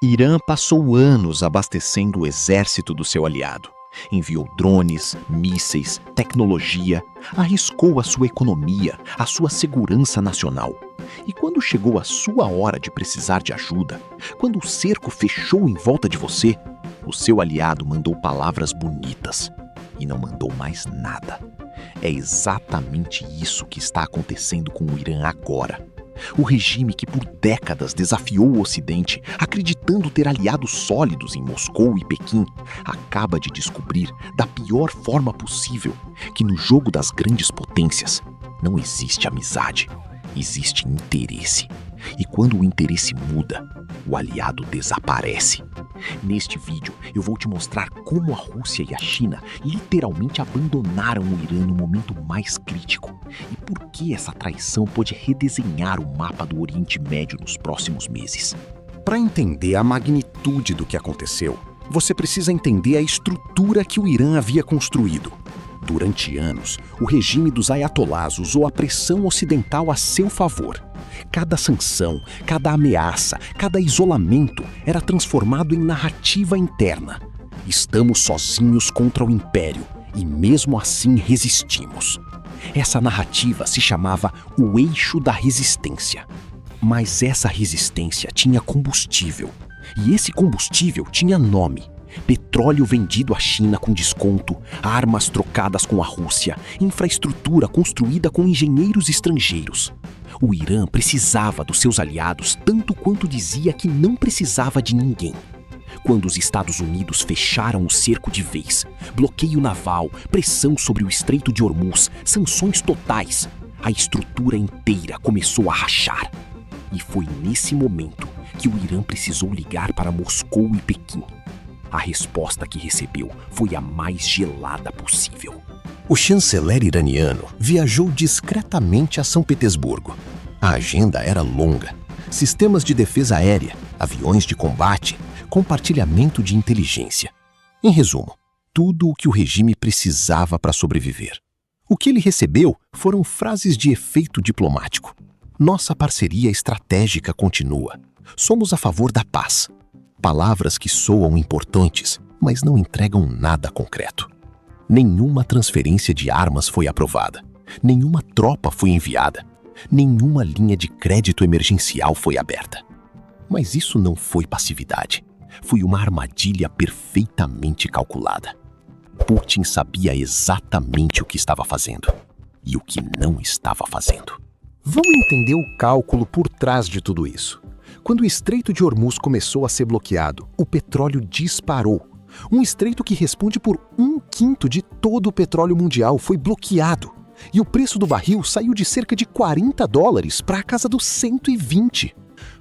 Irã passou anos abastecendo o exército do seu aliado. Enviou drones, mísseis, tecnologia, arriscou a sua economia, a sua segurança nacional. E quando chegou a sua hora de precisar de ajuda, quando o cerco fechou em volta de você, o seu aliado mandou palavras bonitas e não mandou mais nada. É exatamente isso que está acontecendo com o Irã agora. O regime que por décadas desafiou o Ocidente, acreditando ter aliados sólidos em Moscou e Pequim, acaba de descobrir, da pior forma possível, que no jogo das grandes potências não existe amizade, existe interesse. E quando o interesse muda, o aliado desaparece. Neste vídeo, eu vou te mostrar como a Rússia e a China literalmente abandonaram o Irã no momento mais crítico e por que essa traição pode redesenhar o mapa do Oriente Médio nos próximos meses. Para entender a magnitude do que aconteceu, você precisa entender a estrutura que o Irã havia construído. Durante anos, o regime dos ayatolás usou a pressão ocidental a seu favor. Cada sanção, cada ameaça, cada isolamento era transformado em narrativa interna. Estamos sozinhos contra o império e mesmo assim resistimos. Essa narrativa se chamava o eixo da resistência. Mas essa resistência tinha combustível. E esse combustível tinha nome. Petróleo vendido à China com desconto, armas trocadas com a Rússia, infraestrutura construída com engenheiros estrangeiros. O Irã precisava dos seus aliados tanto quanto dizia que não precisava de ninguém. Quando os Estados Unidos fecharam o cerco de vez, bloqueio naval, pressão sobre o Estreito de Hormuz, sanções totais, a estrutura inteira começou a rachar. E foi nesse momento que o Irã precisou ligar para Moscou e Pequim. A resposta que recebeu foi a mais gelada possível. O chanceler iraniano viajou discretamente a São Petersburgo. A agenda era longa. Sistemas de defesa aérea, aviões de combate, compartilhamento de inteligência. Em resumo, tudo o que o regime precisava para sobreviver. O que ele recebeu foram frases de efeito diplomático. Nossa parceria estratégica continua. Somos a favor da paz. Palavras que soam importantes, mas não entregam nada concreto. Nenhuma transferência de armas foi aprovada. Nenhuma tropa foi enviada. Nenhuma linha de crédito emergencial foi aberta. Mas isso não foi passividade. Foi uma armadilha perfeitamente calculada. Putin sabia exatamente o que estava fazendo e o que não estava fazendo. Vamos entender o cálculo por trás de tudo isso. Quando o Estreito de Hormuz começou a ser bloqueado, o petróleo disparou. Um estreito que responde por 1/5 de todo o petróleo mundial foi bloqueado. E o preço do barril saiu de cerca de $40 para a casa dos 120.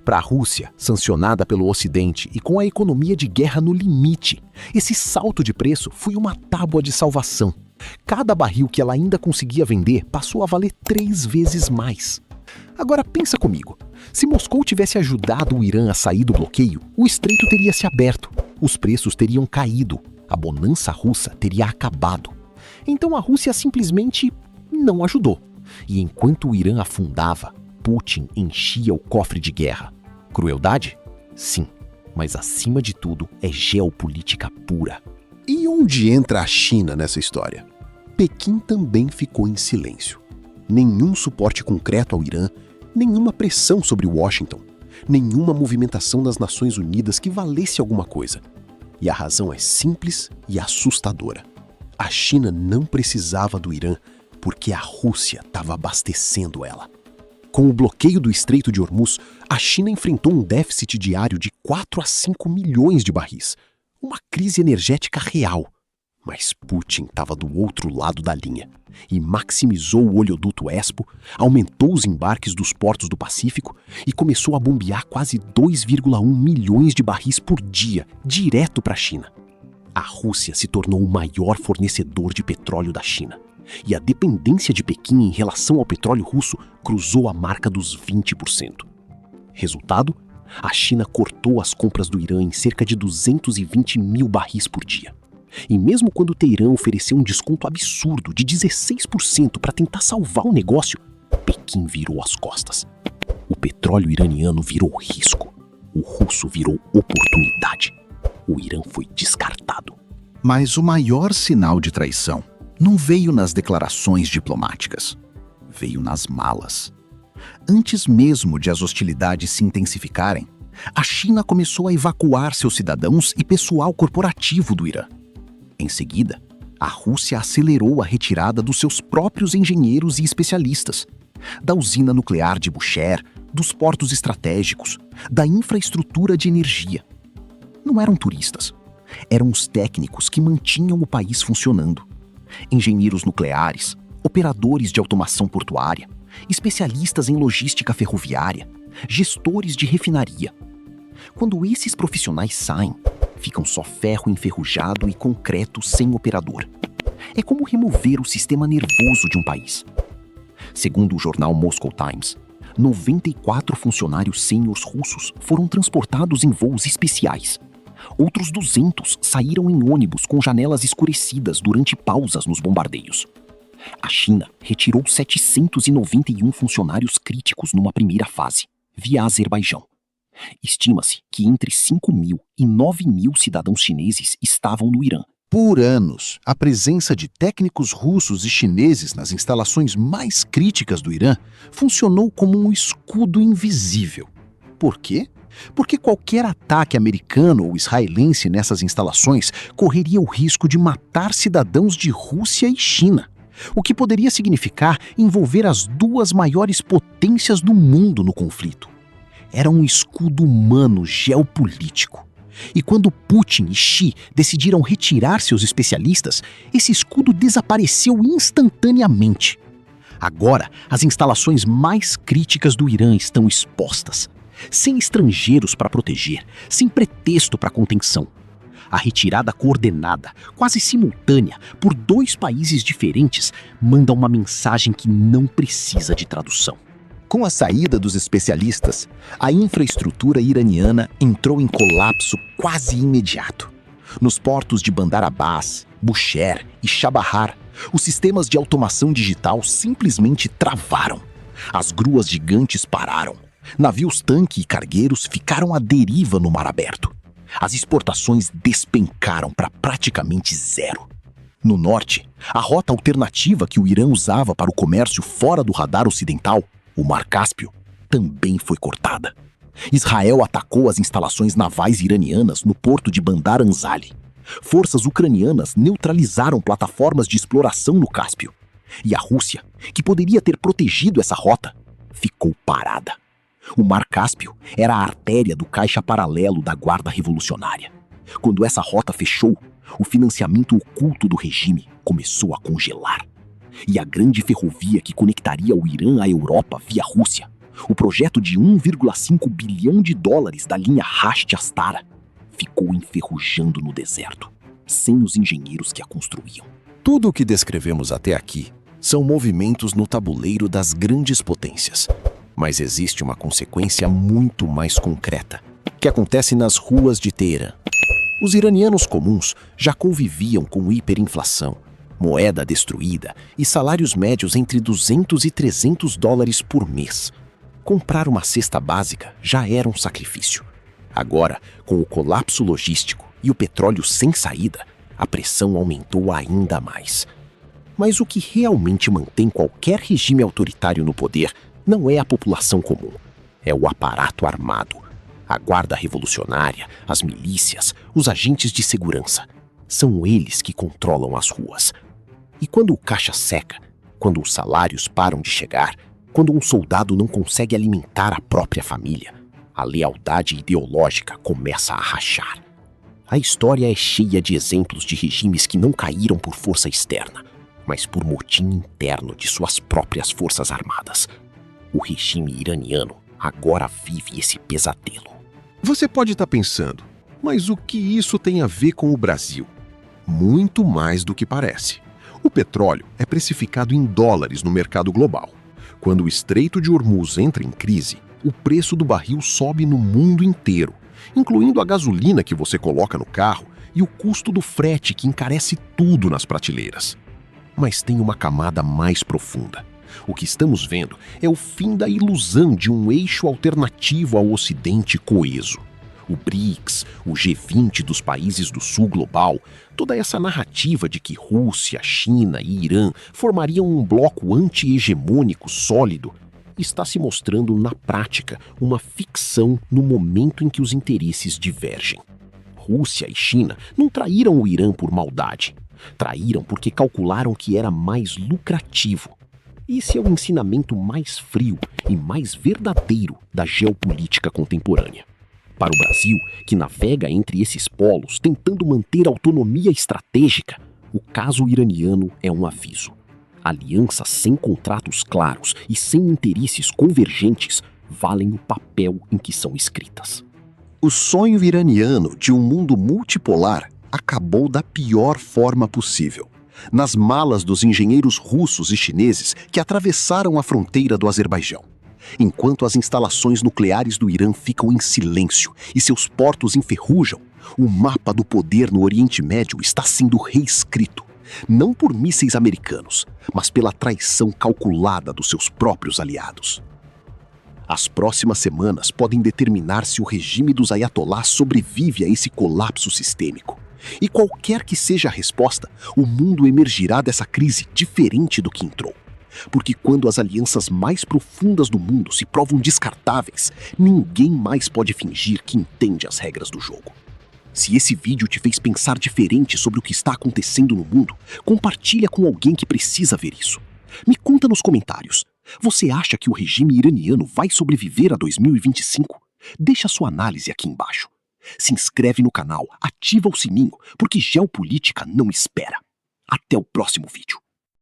Para a Rússia, sancionada pelo Ocidente e com a economia de guerra no limite, esse salto de preço foi uma tábua de salvação. Cada barril que ela ainda conseguia vender passou a valer 3 vezes mais. Agora pensa comigo, se Moscou tivesse ajudado o Irã a sair do bloqueio, o estreito teria se aberto, os preços teriam caído, a bonança russa teria acabado. Então a Rússia simplesmente não ajudou. E enquanto o Irã afundava, Putin enchia o cofre de guerra. Crueldade? Sim, mas acima de tudo é geopolítica pura. E onde entra a China nessa história? Pequim também ficou em silêncio. Nenhum suporte concreto ao Irã, nenhuma pressão sobre Washington, nenhuma movimentação das Nações Unidas que valesse alguma coisa. E a razão é simples e assustadora. A China não precisava do Irã porque a Rússia estava abastecendo ela. Com o bloqueio do Estreito de Hormuz, a China enfrentou um déficit diário de 4 a 5 milhões de barris. Uma crise energética real. Mas Putin estava do outro lado da linha e maximizou o oleoduto Espo, aumentou os embarques dos portos do Pacífico e começou a bombear quase 2,1 milhões de barris por dia, direto para a China. A Rússia se tornou o maior fornecedor de petróleo da China e a dependência de Pequim em relação ao petróleo russo cruzou a marca dos 20%. Resultado? A China cortou as compras do Irã em cerca de 220 mil barris por dia. E mesmo quando Teherã ofereceu um desconto absurdo de 16% para tentar salvar o negócio, Pequim virou as costas. O petróleo iraniano virou risco. O russo virou oportunidade. O Irã foi descartado. Mas o maior sinal de traição não veio nas declarações diplomáticas. Veio nas malas. Antes mesmo de as hostilidades se intensificarem, a China começou a evacuar seus cidadãos e pessoal corporativo do Irã. Em seguida, a Rússia acelerou a retirada dos seus próprios engenheiros e especialistas, da usina nuclear de Bushehr, dos portos estratégicos, da infraestrutura de energia. Não eram turistas. Eram os técnicos que mantinham o país funcionando. Engenheiros nucleares, operadores de automação portuária, especialistas em logística ferroviária, gestores de refinaria. Quando esses profissionais saem, ficam só ferro enferrujado e concreto sem operador. É como remover o sistema nervoso de um país. Segundo o jornal Moscow Times, 94 funcionários sêniores russos foram transportados em voos especiais. Outros 200 saíram em ônibus com janelas escurecidas durante pausas nos bombardeios. A China retirou 791 funcionários críticos numa primeira fase, via Azerbaijão. Estima-se que entre 5.000 e 9.000 cidadãos chineses estavam no Irã. Por anos, a presença de técnicos russos e chineses nas instalações mais críticas do Irã funcionou como um escudo invisível. Por quê? Porque qualquer ataque americano ou israelense nessas instalações correria o risco de matar cidadãos de Rússia e China, o que poderia significar envolver as duas maiores potências do mundo no conflito. Era um escudo humano geopolítico. E quando Putin e Xi decidiram retirar seus especialistas, esse escudo desapareceu instantaneamente. Agora, as instalações mais críticas do Irã estão expostas, sem estrangeiros para proteger, sem pretexto para contenção. A retirada coordenada, quase simultânea, por 2 países diferentes, manda uma mensagem que não precisa de tradução. Com a saída dos especialistas, a infraestrutura iraniana entrou em colapso quase imediato. Nos portos de Bandar Abbas, Bushehr e Chabahar, os sistemas de automação digital simplesmente travaram. As gruas gigantes pararam. Navios-tanque e cargueiros ficaram à deriva no mar aberto. As exportações despencaram para praticamente zero. No norte, a rota alternativa que o Irã usava para o comércio fora do radar ocidental, o Mar Cáspio, também foi cortada. Israel atacou as instalações navais iranianas no porto de Bandar Anzali. Forças ucranianas neutralizaram plataformas de exploração no Cáspio. E a Rússia, que poderia ter protegido essa rota, ficou parada. O Mar Cáspio era a artéria do caixa paralelo da Guarda Revolucionária. Quando essa rota fechou, o financiamento oculto do regime começou a congelar. E a grande ferrovia que conectaria o Irã à Europa via Rússia, o projeto de 1,5 bilhão de dólares da linha Rasht-Astara, ficou enferrujando no deserto, sem os engenheiros que a construíam. Tudo o que descrevemos até aqui são movimentos no tabuleiro das grandes potências. Mas existe uma consequência muito mais concreta, que acontece nas ruas de Teherã. Os iranianos comuns já conviviam com hiperinflação, moeda destruída e salários médios entre 200 e 300 dólares por mês. Comprar uma cesta básica já era um sacrifício. Agora, com o colapso logístico e o petróleo sem saída, a pressão aumentou ainda mais. Mas o que realmente mantém qualquer regime autoritário no poder não é a população comum, é o aparato armado. A Guarda Revolucionária, as milícias, os agentes de segurança. São eles que controlam as ruas. E quando o caixa seca, quando os salários param de chegar, quando um soldado não consegue alimentar a própria família, a lealdade ideológica começa a rachar. A história é cheia de exemplos de regimes que não caíram por força externa, mas por motim interno de suas próprias forças armadas. O regime iraniano agora vive esse pesadelo. Você pode estar pensando, mas o que isso tem a ver com o Brasil? Muito mais do que parece. O petróleo é precificado em dólares no mercado global. Quando o Estreito de Hormuz entra em crise, o preço do barril sobe no mundo inteiro, incluindo a gasolina que você coloca no carro e o custo do frete que encarece tudo nas prateleiras. Mas tem uma camada mais profunda. O que estamos vendo é o fim da ilusão de um eixo alternativo ao Ocidente coeso. O BRICS, o G20 dos países do sul global, toda essa narrativa de que Rússia, China e Irã formariam um bloco anti-hegemônico sólido, está se mostrando na prática uma ficção no momento em que os interesses divergem. Rússia e China não traíram o Irã por maldade. Traíram porque calcularam que era mais lucrativo. Esse é o ensinamento mais frio e mais verdadeiro da geopolítica contemporânea. Para o Brasil, que navega entre esses polos tentando manter autonomia estratégica, o caso iraniano é um aviso. Alianças sem contratos claros e sem interesses convergentes valem o papel em que são escritas. O sonho iraniano de um mundo multipolar acabou da pior forma possível, nas malas dos engenheiros russos e chineses que atravessaram a fronteira do Azerbaijão. Enquanto as instalações nucleares do Irã ficam em silêncio e seus portos enferrujam, o mapa do poder no Oriente Médio está sendo reescrito, não por mísseis americanos, mas pela traição calculada dos seus próprios aliados. As próximas semanas podem determinar se o regime dos ayatolás sobrevive a esse colapso sistêmico. E qualquer que seja a resposta, o mundo emergirá dessa crise diferente do que entrou. Porque quando as alianças mais profundas do mundo se provam descartáveis, ninguém mais pode fingir que entende as regras do jogo. Se esse vídeo te fez pensar diferente sobre o que está acontecendo no mundo, compartilha com alguém que precisa ver isso. Me conta nos comentários. Você acha que o regime iraniano vai sobreviver a 2025? Deixa sua análise aqui embaixo. Se inscreve no canal, ativa o sininho, porque geopolítica não espera. Até o próximo vídeo.